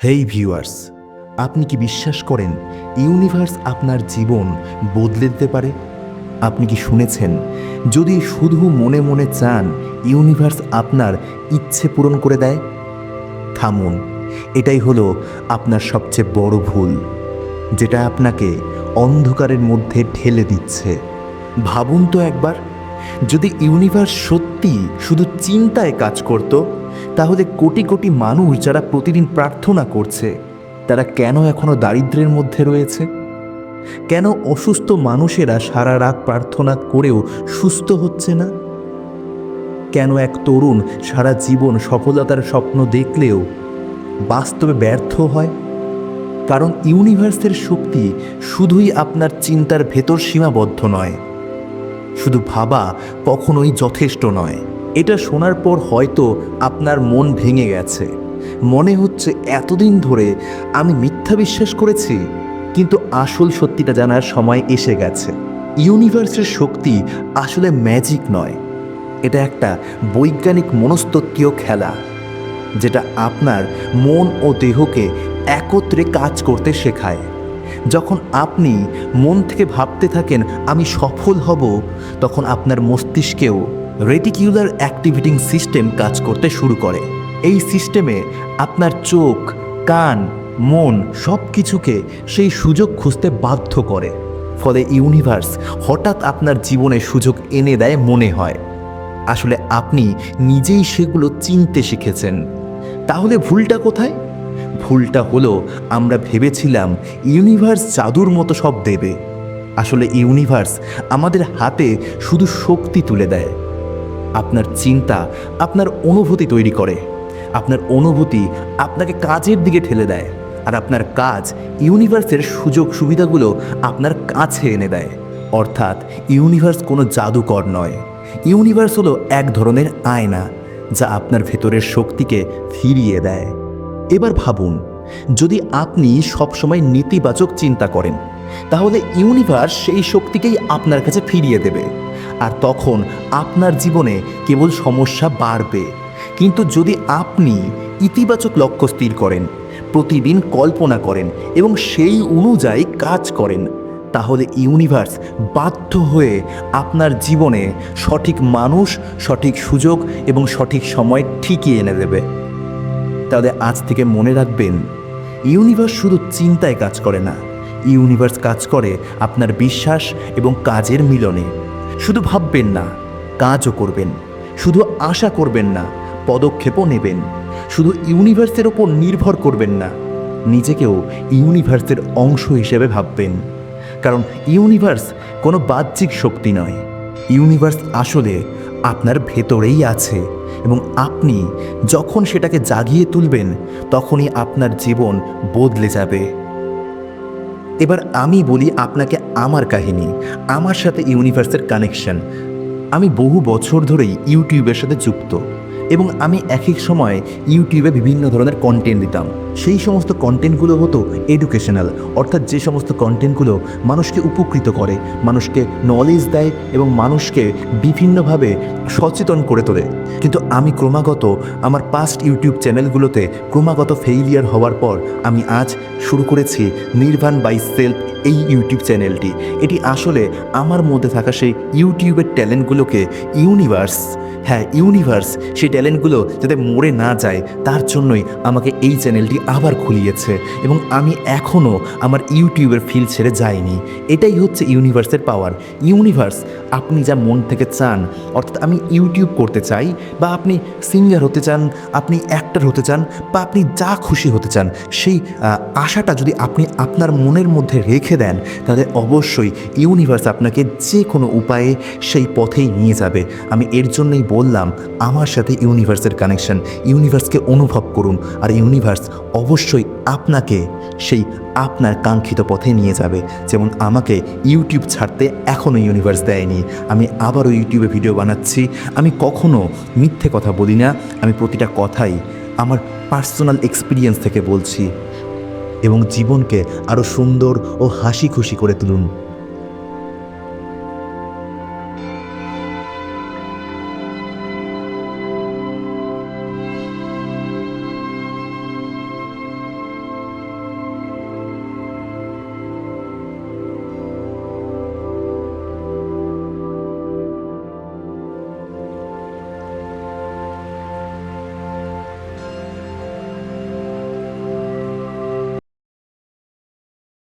হেই viewers, আপনি কি বিশ্বাস করেন ইউনিভার্স আপনার জীবন বদলে দিতে পারে? আপনি কি শুনেছেন, যদি শুধু মনে মনে চান ইউনিভার্স আপনার ইচ্ছে পূরণ করে দেয়? থামুন, এটাই হলো আপনার সবচেয়ে বড় ভুল, যেটা আপনাকে অন্ধকারের মধ্যে ঠেলে দিচ্ছে। ভাবুন তো একবার, যদি ইউনিভার্স সত্যি শুধু চিন্তায় কাজ করত, তাহলে কোটি কোটি মানুষ যারা প্রতিদিন প্রার্থনা করছে, তারা কেন এখনো দারিদ্র্যের মধ্যে রয়েছে? কেন অসুস্থ মানুষেরা সারা রাত প্রার্থনা করেও সুস্থ হচ্ছে না? কেন এক তরুণ সারা জীবন সফলতার স্বপ্ন দেখলেও বাস্তবে ব্যর্থ হয়? কারণ ইউনিভার্সের শক্তি শুধুই আপনার চিন্তার ভেতর সীমাবদ্ধ নয়। শুধু ভাবা কখনোই যথেষ্ট নয়। এটা শোনার পর হয়তো আপনার মন ভেঙে গেছে, মনে হচ্ছে এতদিন ধরে আমি মিথ্যা বিশ্বাস করেছি। কিন্তু আসল সত্যিটা জানার সময় এসে গেছে। ইউনিভার্সের শক্তি আসলে ম্যাজিক নয়, এটা একটা বৈজ্ঞানিক মনস্তত্ত্বীয় খেলা, যেটা আপনার মন ও দেহকে একত্রে কাজ করতে শেখায়। যখন আপনি মন থেকে ভাবতে থাকেন আমি সফল হব, তখন আপনার মস্তিষ্কেও রেটিকিউলার অ্যাক্টিভেটিং সিস্টেম কাজ করতে শুরু করে। এই সিস্টেমে আপনার চোখ, কান, মন সব কিছুকে সেই সুযোগ খুঁজতে বাধ্য করে। ফলে ইউনিভার্স হঠাৎ আপনার জীবনে সুযোগ এনে দেয় মনে হয়। আসলে আপনি নিজেই সেগুলো চিনতে শিখেছেন। তাহলে ভুলটা কোথায়? ভুলটা হলো, আমরা ভেবেছিলাম ইউনিভার্স জাদুর মতো সব দেবে। আসলে ইউনিভার্স আমাদের হাতে শুধু শক্তি তুলে দেয়। আপনার চিন্তা আপনার অনুভূতি তৈরি করে, আপনার অনুভূতি আপনাকে কাজের দিকে ঠেলে দেয়, আর আপনার কাজ ইউনিভার্সের সুযোগ সুবিধাগুলো আপনার কাছে এনে দেয়। অর্থাৎ ইউনিভার্স কোনো জাদুকর নয়, ইউনিভার্স হলো এক ধরনের আয়না, যা আপনার ভেতরের শক্তিকে ফিরিয়ে দেয়। এবার ভাবুন, যদি আপনি সবসময় নেতিবাচক চিন্তা করেন, তাহলে ইউনিভার্স সেই শক্তিকেই আপনার কাছে ফিরিয়ে দেবে, আর তখন আপনার জীবনে কেবল সমস্যা বাড়বে। কিন্তু যদি আপনি ইতিবাচক লক্ষ্য স্থির করেন, প্রতিদিন কল্পনা করেন এবং সেই অনুযায়ী কাজ করেন, তাহলে ইউনিভার্স বাধ্য হয়ে আপনার জীবনে সঠিক মানুষ, সঠিক সুযোগ এবং সঠিক সময় ঠিকই এনে দেবে। তাহলে আজ থেকে মনে রাখবেন, ইউনিভার্স শুধু চিন্তায় কাজ করে না, ইউনিভার্স কাজ করে আপনার বিশ্বাস এবং কাজের মিলনে। শুধু ভাববেন না, কাজও করবেন। শুধু আশা করবেন না, পদক্ষেপও নেবেন। শুধু ইউনিভার্সের ওপর নির্ভর করবেন না, নিজেকেও ইউনিভার্সের অংশ হিসেবে ভাববেন। কারণ ইউনিভার্স কোনো বাহ্যিক শক্তি নয়, ইউনিভার্স আসলে আপনার ভেতরেই আছে, এবং আপনি যখন সেটাকে জাগিয়ে তুলবেন, তখনই আপনার জীবন বদলে যাবে। এবার আমি বলি আপনাকে আমার কাহিনী, আমার সাথে ইউনিভার্সের কানেকশন। আমি বহু বছর ধরেই ইউটিউবের সাথে যুক্ত, এবং আমি এক এক সময় ইউটিউবে বিভিন্ন ধরনের কন্টেন্ট দিতাম। সেই সমস্ত কন্টেন্টগুলো হতো এডুকেশনাল, অর্থাৎ যে সমস্ত কন্টেন্টগুলো মানুষকে উপকৃত করে, মানুষকে নলেজ দেয় এবং মানুষকে বিভিন্নভাবে সচেতন করে তোলে। কিন্তু আমি ক্রমাগত আমার পাস্ট ইউটিউব চ্যানেলগুলোতে ক্রমাগত ফেইলিয়ার হওয়ার পর আমি আজ শুরু করেছি নির্বাণ বাই সেলফ, এই ইউটিউব চ্যানেলটি। এটি আসলে আমার মধ্যে থাকা সেই ইউটিউবের ট্যালেন্টগুলোকে ইউনিভার্স সেই ট্যালেন্টগুলো যাতে মরে না যায়, তার জন্যই আমাকে এই চ্যানেলটি আবার খুলিয়েছে, এবং আমি এখনও আমার ইউটিউবের ফিল্ড ছেড়ে যাইনি। এটাই হচ্ছে ইউনিভার্সের পাওয়ার। ইউনিভার্স আপনি যা মন থেকে চান, অর্থাৎ আমি ইউটিউব করতে চাই, বা আপনি সিঙ্গার হতে চান, আপনি অ্যাক্টর হতে চান, বা আপনি যা খুশি হতে চান, সেই আশাটা যদি আপনি আপনার মনের মধ্যে রেখে দেন, তাহলে অবশ্যই ইউনিভার্স আপনাকে যে কোনো উপায়ে সেই পথেই নিয়ে যাবে। আমি এর জন্যই বললাম, আমার সাথে ইউনিভার্সের কানেকশন। ইউনিভার্সকে অনুভব করুন, আর ইউনিভার্স অবশ্যই আপনাকে সেই আপনার কাঙ্ক্ষিত পথে নিয়ে যাবে। যেমন আমাকে ইউটিউব ছাড়তে এখনও ইউনিভার্স দেয়নি, আমি আবারও ইউটিউবে ভিডিও বানাচ্ছি। আমি কখনো মিথ্যে কথা বলি না, আমি প্রতিটা কথাই আমার পার্সোনাল এক্সপিরিয়েন্স থেকে বলছি। এবং জীবনকে আরও সুন্দর ও হাসি খুশি করে তুলুন।